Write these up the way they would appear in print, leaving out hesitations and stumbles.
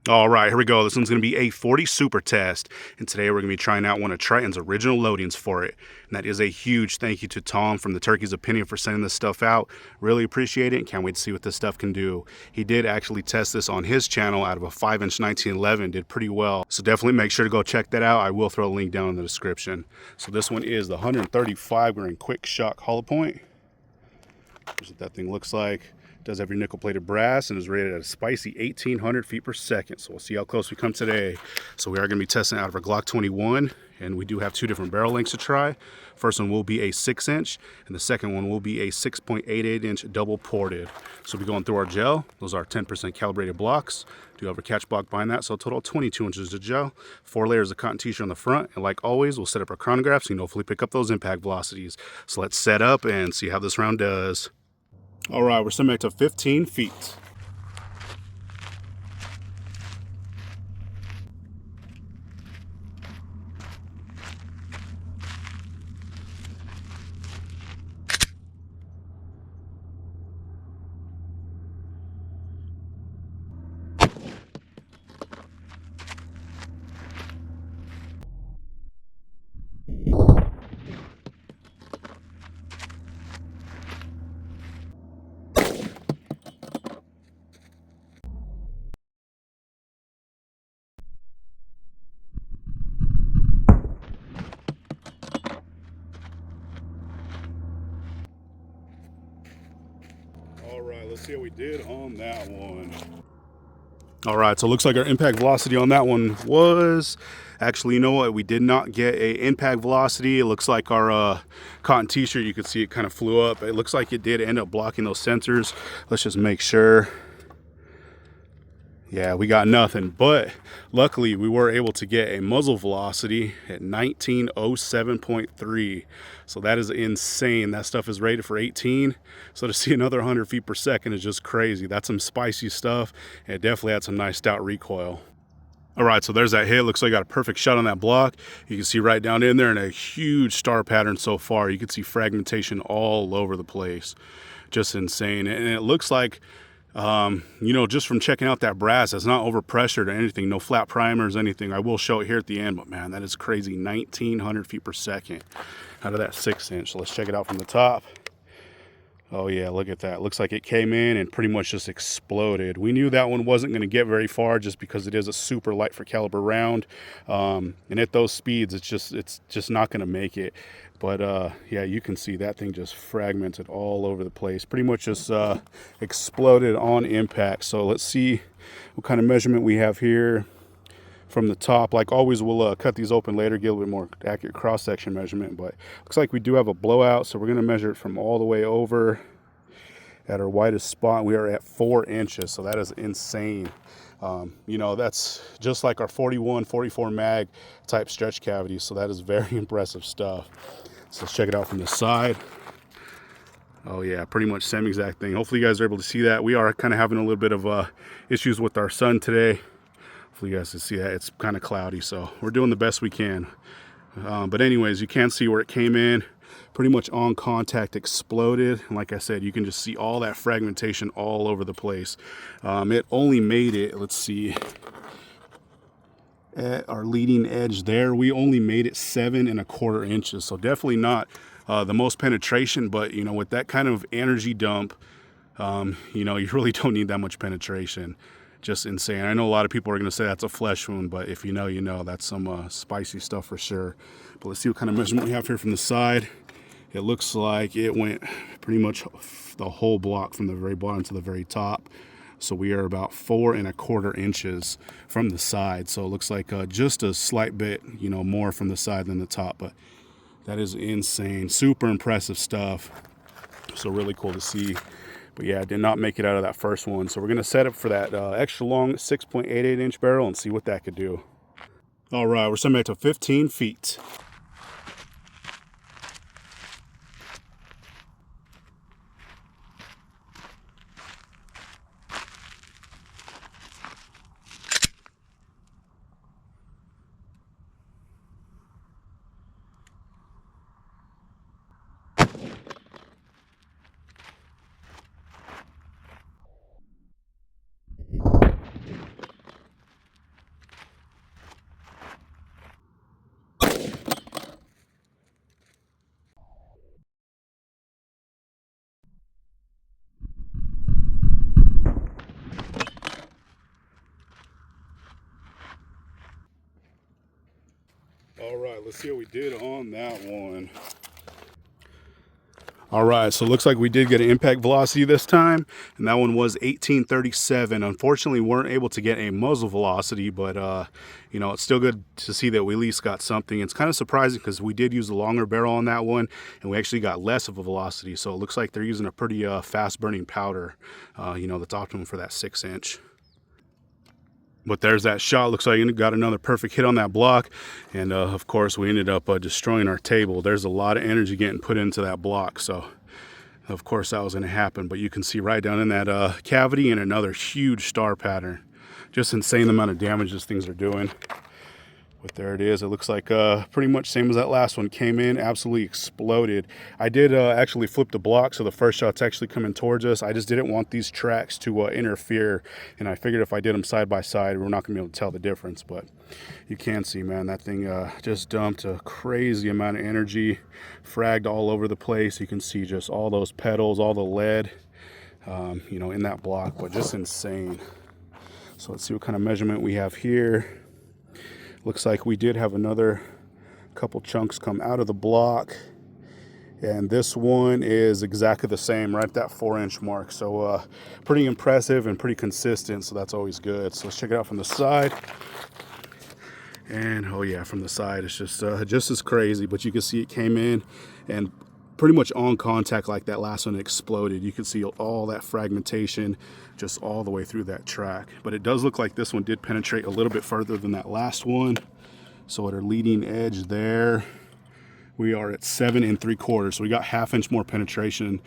All right, here we go. This one's going to be a 40 Super test, and today we're going to be trying out one of Triton's original loadings for it. And that is a huge thank you to Tom from the Turkey's Opinion for sending this stuff out. Really appreciate it and can't wait to see what this stuff can do. He did actually test this on his channel out of a 5-inch 1911, did pretty well. So definitely make sure to go check that out. I will throw a link down in the description. So this one is the 135 grain Quick-Shok hollow point. Here's what that thing looks like. Does have your nickel plated brass and is rated at a spicy 1800 feet per second. So we'll see how close we come today. So we are going to be testing out of our Glock 21, and we do have two different barrel lengths to try. First one will be a 6-inch and the second one will be a 6.88-inch double ported. So we'll be going through our gel. Those are 10% calibrated blocks. Do have a catch block behind that, so a total of 22 inches of gel, 4 layers of cotton t-shirt on the front, and like always we'll set up our chronographs so you can hopefully pick up those impact velocities. So let's set up and see how this round does. All right, we're setting back to 15 feet. All right, let's see how we did on that one. All right, so it looks like our impact velocity on that one was, actually, you know what? We did not get a impact velocity. It looks like our cotton t-shirt, you could see it kind of flew up. It looks like it did end up blocking those sensors. Let's just make sure. Yeah, we got nothing, but luckily we were able to get a muzzle velocity at 1907.3. So that is insane. That stuff is rated for 18. So to see another 100 feet per second is just crazy. That's some spicy stuff. And it definitely had some nice stout recoil. All right, so there's that hit. Looks like I got a perfect shot on that block. You can see right down in there and a huge star pattern so far. You can see fragmentation all over the place. Just insane. And it looks like, you know, just from checking out that brass, it's not overpressured or anything, no flat primers, anything. I will show it here at the end, but man, that is crazy. 1900 feet per second out of that 6-inch. So let's check it out from the top. Oh yeah, look at that. Looks like it came in and pretty much just exploded. We knew that one wasn't going to get very far just because it is a super light for caliber round. And at those speeds, it's just not going to make it. But yeah, you can see that thing just fragmented all over the place. Pretty much just exploded on impact. So let's see what kind of measurement we have here from the top. Like always, we'll cut these open later, get a little bit more accurate cross-section measurement. But looks like we do have a blowout, so we're going to measure it from all the way over at our widest spot. We are at 4 inches, so that is insane. You know, that's just like our 41, 44 mag type stretch cavity, so that is very impressive stuff. So let's check it out from the side. Oh yeah, pretty much same exact thing. Hopefully you guys are able to see that. We are kind of having a little bit of issues with our sun today. Hopefully you guys can see that. It's kind of cloudy, so we're doing the best we can. But anyways, you can see where it came in. Pretty much on contact exploded. And like I said, you can just see all that fragmentation all over the place. It only made it, let's see, at our leading edge there, we only made it 7.25 inches. So definitely not the most penetration, but you know, with that kind of energy dump, you know, you really don't need that much penetration. Just insane. I know a lot of people are going to say that's a flesh wound, but if you know, you know. That's some spicy stuff for sure. But let's see what kind of measurement we have here from the side. It looks like it went pretty much the whole block from the very bottom to the very top. So we are about 4.25 inches from the side. So it looks like just a slight bit, you know, more from the side than the top. But that is insane. Super impressive stuff. So really cool to see. But yeah, I did not make it out of that first one. So we're going to set up for that extra long 6.88 inch barrel and see what that could do. All right, we're setting back to 15 feet. right, let's see what we did on that one. All right, so it looks like we did get an impact velocity this time, and that one was 1837. Unfortunately, we weren't able to get a muzzle velocity, but you know, it's still good to see that we at least got something. It's kind of surprising because we did use a longer barrel on that one, and we actually got less of a velocity. So it looks like they're using a pretty fast burning powder, you know, that's optimum for that 6-inch. But there's that shot. Looks like you got another perfect hit on that block. And of course, we ended up destroying our table. There's a lot of energy getting put into that block. So of course that was going to happen. But you can see right down in that cavity and another huge star pattern. Just insane the amount of damage these things are doing. But there it is. It looks like pretty much same as that last one. Came in, absolutely exploded. I did actually flip the block, so the first shot's actually coming towards us. I just didn't want these tracks to interfere, and I figured if I did them side by side, we're not going to be able to tell the difference. But you can see, man, that thing just dumped a crazy amount of energy, fragged all over the place. You can see just all those petals, all the lead, you know, in that block, but just insane. So let's see what kind of measurement we have here. Looks like we did have another couple chunks come out of the block, and this one is exactly the same, right at that 4-inch mark. So pretty impressive and pretty consistent, so that's always good. So let's check it out from the side. And oh yeah, from the side it's just as crazy, but you can see it came in and pretty much on contact like that last one exploded. You can see all that fragmentation just all the way through that track. But it does look like this one did penetrate a little bit further than that last one. So at our leading edge there, we are at 7 3/4. So we got 1/2 inch more penetration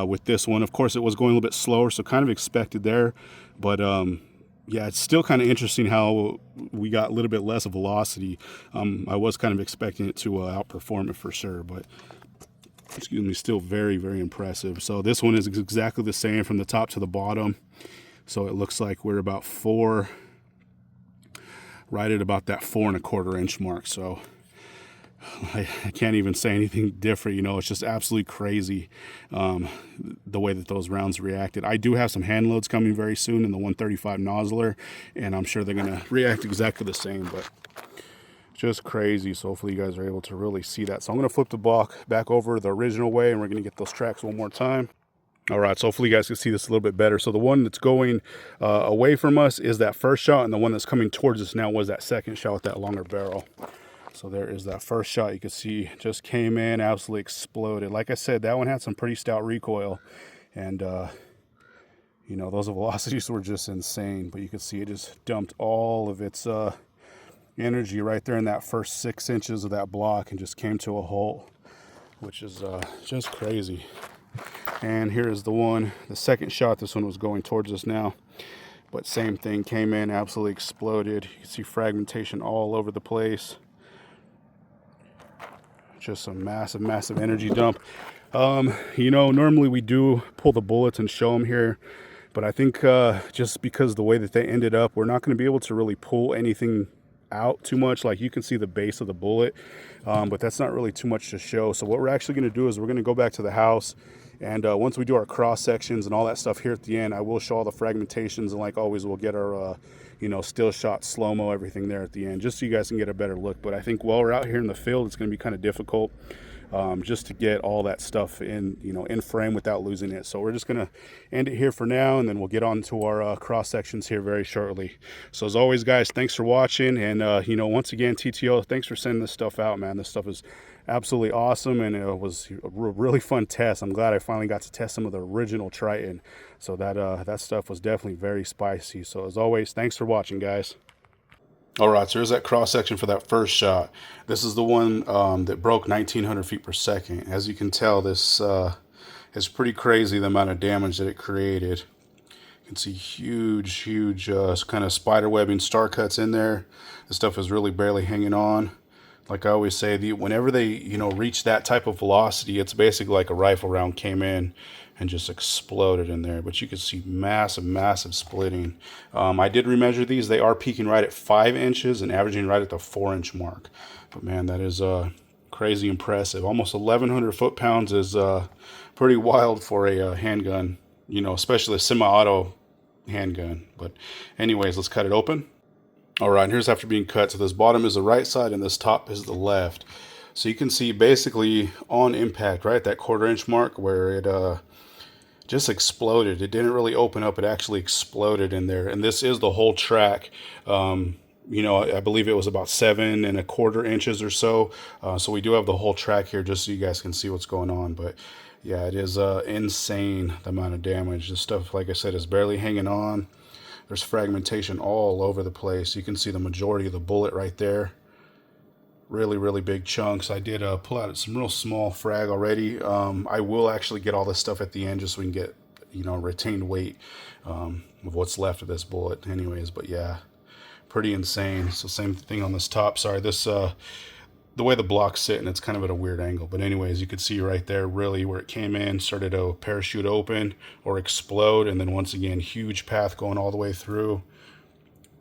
with this one. Of course, it was going a little bit slower, so kind of expected there. But yeah, it's still kind of interesting how we got a little bit less velocity. I was kind of expecting it to outperform it for sure, but excuse me, still very, very impressive. So this one is exactly the same from the top to the bottom. So it looks like we're about right at about that 4 1/4 inch mark. So I can't even say anything different. You know, it's just absolutely crazy the way that those rounds reacted. I do have some hand loads coming very soon in the 135 nozzler, and I'm sure they're going to react exactly the same, but just crazy. So hopefully you guys are able to really see that. So I'm going to flip the block back over the original way, and we're going to get those tracks one more time. All right, so hopefully you guys can see this a little bit better. So the one that's going away from us is that first shot, and the one that's coming towards us now was that second shot with that longer barrel. So there is that first shot. You can see just came in, absolutely exploded. Like I said, that one had some pretty stout recoil, and you know, those velocities were just insane. But you can see it just dumped all of its energy right there in that first 6 inches of that block and just came to a halt, which is just crazy. And here is the second shot. This one was going towards us now, but same thing, came in, absolutely exploded. You can see fragmentation all over the place. Just a massive energy dump. You know, normally we do pull the bullets and show them here, but I think just because the way that they ended up, we're not going to be able to really pull anything out too much. Like you can see the base of the bullet, but that's not really too much to show. So what we're actually going to do is we're going to go back to the house, and once we do our cross sections and all that stuff here at the end, I will show all the fragmentations, and like always we'll get our you know, still shot, slow-mo, everything there at the end, just so you guys can get a better look. But I think while we're out here in the field, it's going to be kind of difficult just to get all that stuff in, you know, in frame without losing it. So we're just going to end it here for now, and then we'll get on to our cross sections here very shortly. So as always, guys, thanks for watching, and you know, once again, TTO, thanks for sending this stuff out, man. This stuff is absolutely awesome, and it was a really fun test. I'm glad I finally got to test some of the original Triton. So that stuff was definitely very spicy. So as always, thanks for watching, guys. All right, so here's that cross section for that first shot. This is the one that broke 1900 feet per second. As you can tell, this is pretty crazy, the amount of damage that it created. You can see huge kind of spider webbing star cuts in there. This stuff is really barely hanging on. Like I always say, whenever they, you know, reach that type of velocity, it's basically like a rifle round came in and just exploded in there. But you can see massive splitting. I did remeasure these. They are peaking right at 5 inches and averaging right at the 4-inch mark. But man, that is crazy impressive. Almost 1,100 foot-pounds is pretty wild for a handgun, you know, especially a semi-auto handgun. But anyways, let's cut it open. All right, and here's after being cut. So this bottom is the right side and this top is the left. So you can see basically on impact, right, that 1/4 inch mark where it just exploded. It didn't really open up, it actually exploded in there. And this is the whole track. You know, I believe it was about 7¼ inches or so. So we do have the whole track here just so you guys can see what's going on. But yeah, it is insane the amount of damage. This stuff, like I said, is barely hanging on. There's fragmentation all over the place. You can see the majority of the bullet right there. Really, really big chunks. I did pull out some real small frag already. I will actually get all this stuff at the end just so we can get, you know, retained weight of what's left of this bullet anyways. But yeah, pretty insane. So same thing on this top. Sorry, this the way the block's sitting, it's kind of at a weird angle. But anyways, you could see right there really where it came in, started to parachute open or explode. And then once again, huge path going all the way through,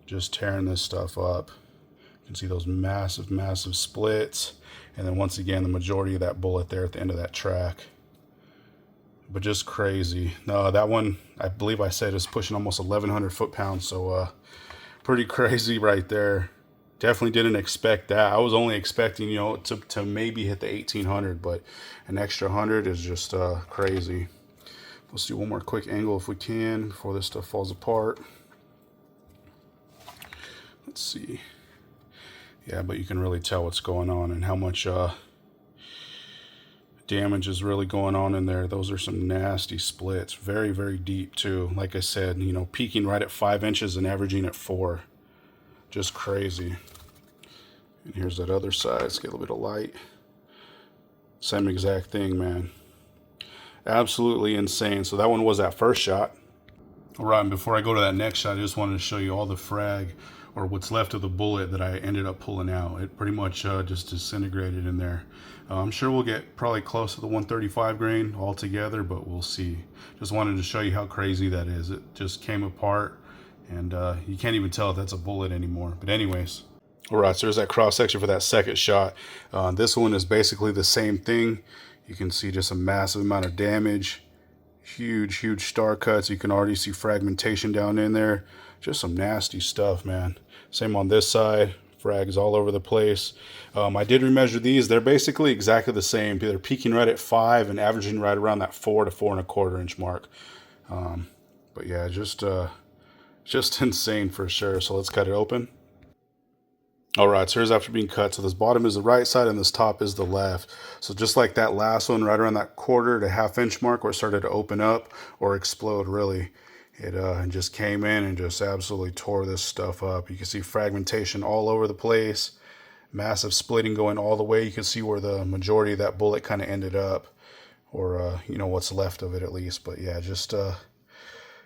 just tearing this stuff up. You can see those massive, massive splits. And then once again, the majority of that bullet there at the end of that track. But just crazy. No, that one, I believe I said, is pushing almost 1,100 foot-pounds. So pretty crazy right there. Definitely didn't expect that. I was only expecting, you know, to maybe hit the 1,800, but an extra 100 is just crazy. Let's do one more quick angle if we can before this stuff falls apart. Let's see. Yeah, but you can really tell what's going on and how much damage is really going on in there. Those are some nasty splits. Very, very deep too. Like I said, you know, peaking right at 5 inches and averaging at 4. Just crazy. And here's that other side. Let's get a little bit of light. Same exact thing, man. Absolutely insane. So that one was that first shot. All right, and before I go to that next shot, I just wanted to show you all the frag, or what's left of the bullet that I ended up pulling out. It pretty much just disintegrated in there. I'm sure we'll get probably close to the 135 grain altogether, but we'll see. Just wanted to show you how crazy that is. It just came apart, and you can't even tell if that's a bullet anymore. But anyways. All right, so there's that cross section for that second shot. This one is basically the same thing. You can see just a massive amount of damage. Huge, huge star cuts. You can already see fragmentation down in there. Just some nasty stuff, man. Same on this side. Frags all over the place. I did remeasure these. They're basically exactly the same. They're peaking right at 5 and averaging right around that 4 to 4¼ inch mark. But yeah, just insane for sure. So let's cut it open. All right, so here's after being cut. So this bottom is the right side and this top is the left. So just like that last one, right around that 1/4 to 1/2 inch mark where it started to open up or explode really, it just came in and just absolutely tore this stuff up. You can see fragmentation all over the place, massive splitting going all the way. You can see where the majority of that bullet kind of ended up, or you know, what's left of it at least. But yeah, just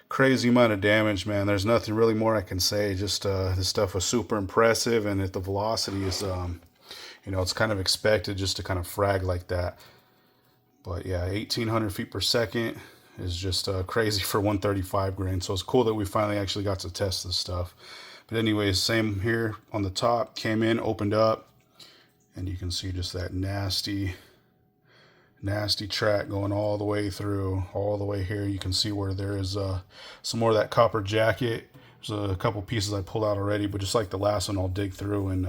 crazy amount of damage, man. There's nothing really more I can say. Just this stuff was super impressive, and at the velocity is you know, it's kind of expected just to kind of frag like that. But yeah, 1,800 feet per second is just crazy for 135 grain. So it's cool that we finally actually got to test this stuff. But anyways, same here on the top. Came in, opened up, and you can see just that nasty track going all the way through, all the way here. You can see where there is some more of that copper jacket. There's a couple pieces I pulled out already, but just like the last one, I'll dig through and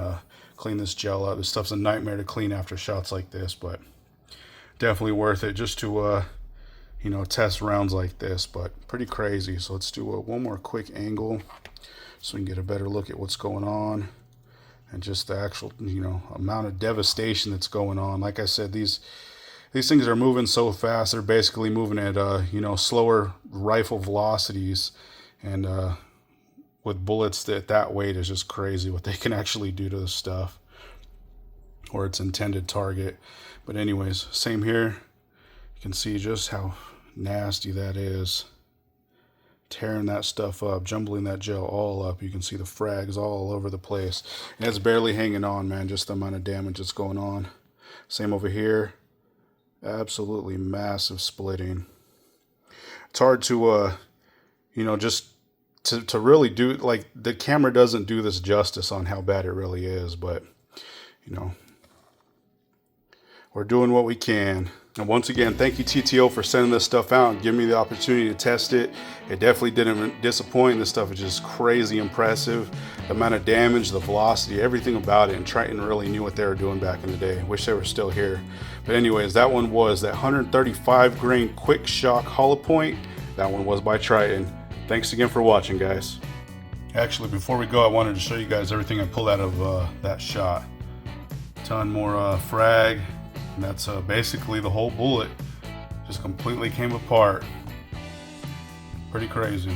clean this gel up. This stuff's a nightmare to clean after shots like this, but definitely worth it just to you know, test rounds like this. But pretty crazy. So let's do one more quick angle so we can get a better look at what's going on and just the actual, you know, amount of devastation that's going on. Like I said, these things are moving so fast. They're basically moving at you know, slower rifle velocities, and with bullets that weight is just crazy what they can actually do to this stuff or its intended target. But anyways, same here. You can see just how nasty that is. Tearing that stuff up, jumbling that gel all up. You can see the frags all over the place, and it's barely hanging on, man. Just the amount of damage that's going on. Same over here. Absolutely massive splitting. It's hard to you know, just to really do, like, the camera doesn't do this justice on how bad it really is. But you know, we're doing what we can. And once again, thank you TTO for sending this stuff out and giving me the opportunity to test it. It definitely didn't disappoint. This stuff is just crazy impressive. The amount of damage, the velocity, everything about it. And Triton really knew what they were doing back in the day. Wish they were still here. But anyways, that one was that 135 grain Quick-Shok hollow point. That one was by Triton. Thanks again for watching, guys. Actually, before we go, I wanted to show you guys everything I pulled out of that shot. Ton more frag. And that's basically the whole bullet. Just completely came apart. Pretty crazy.